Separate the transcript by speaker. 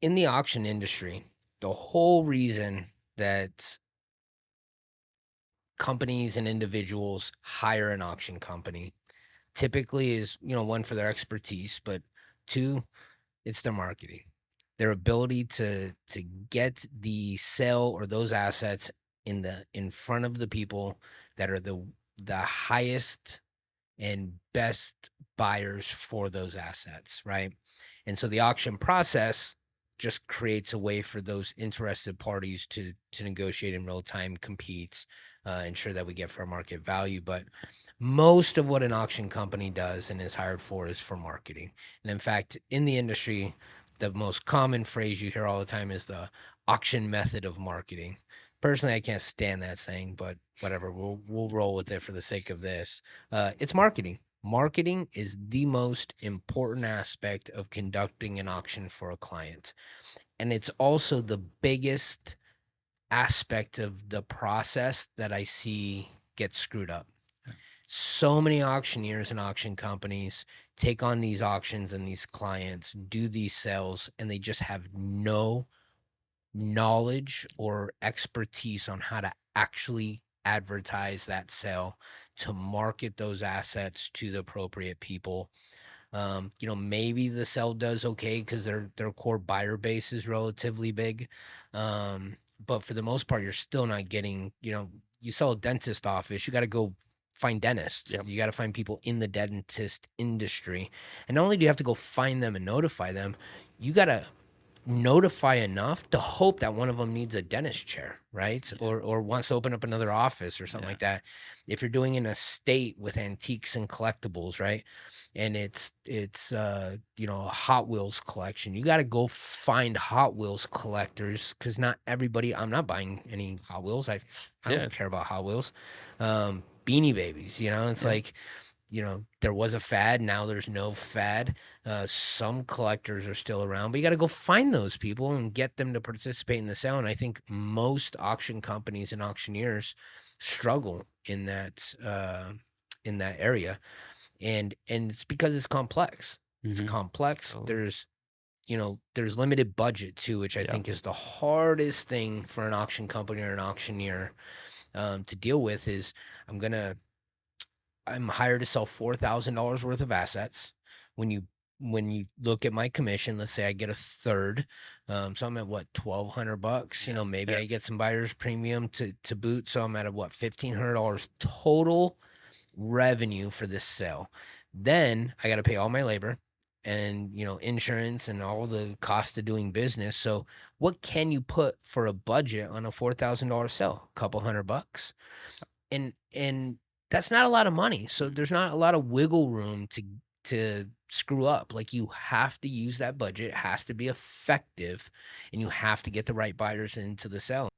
Speaker 1: in the auction industry, the whole reason that companies and individuals hire an auction company typically is, one for their expertise, but two, it's their marketing. Their ability to get the sale or those assets in front of the people that are the highest and best buyers for those assets, right? And so the auction process just creates a way for those interested parties to negotiate in real time, compete, ensure that we get fair market value. But most of what an auction company does and is hired for is for marketing. And in fact, in the industry, the most common phrase you hear all the time is the auction method of marketing. Personally, I can't stand that saying, but whatever, we'll roll with it for the sake of this. It's marketing. Marketing is the most important aspect of conducting an auction for a client. And it's also the biggest aspect of the process that I see get screwed up. So many auctioneers and auction companies take on these auctions and these clients, do these sales, and they just have no knowledge or expertise on how to actually advertise that sale, to market those assets to the appropriate people. Maybe the sale does okay because their core buyer base is relatively big. But for the most part, you're still not getting, you sell a dentist office, you got to go find dentists.
Speaker 2: Yep.
Speaker 1: You got to find people in the dentist industry. And not only do you have to go find them and notify them, you got to notify enough to hope that one of them needs a dentist chair, right?
Speaker 2: Yeah.
Speaker 1: Or wants to open up another office or something
Speaker 2: Yeah.
Speaker 1: like that. If you're doing an estate with antiques and collectibles, right? And it's a Hot Wheels collection. You got to go find Hot Wheels collectors because not everybody. I'm not buying any Hot Wheels. I
Speaker 2: Yeah.
Speaker 1: don't care about Hot Wheels. Beanie Babies, it's
Speaker 2: Yeah.
Speaker 1: like, there was a fad, now there's no fad. Some collectors are still around, but you gotta go find those people and get them to participate in the sale, and I think most auction companies and auctioneers struggle in that area, and it's because it's complex. It's
Speaker 2: Mhm.
Speaker 1: complex.
Speaker 2: Totally.
Speaker 1: There's limited budget too, which I
Speaker 2: Yeah.
Speaker 1: think is the hardest thing for an auction company or an auctioneer, to deal with is I'm gonna I'm hired to sell $4,000 worth of assets. When you when you look at my commission, let's say I get a third, so I'm at what, 1,200 bucks.
Speaker 2: Yeah.
Speaker 1: Maybe
Speaker 2: Yeah.
Speaker 1: I get some buyer's premium to boot, so I'm at a what, $1,500 total revenue for this sale. Then I got to pay all my labor and insurance and all the cost of doing business. So what can you put for a budget on a $4,000 sale? A couple hundred bucks, and that's not a lot of money, so
Speaker 2: Mhm.
Speaker 1: there's not a lot of wiggle room to screw up. Like, you have to use that budget, it has to be effective, and you have to get the right buyers into the sale.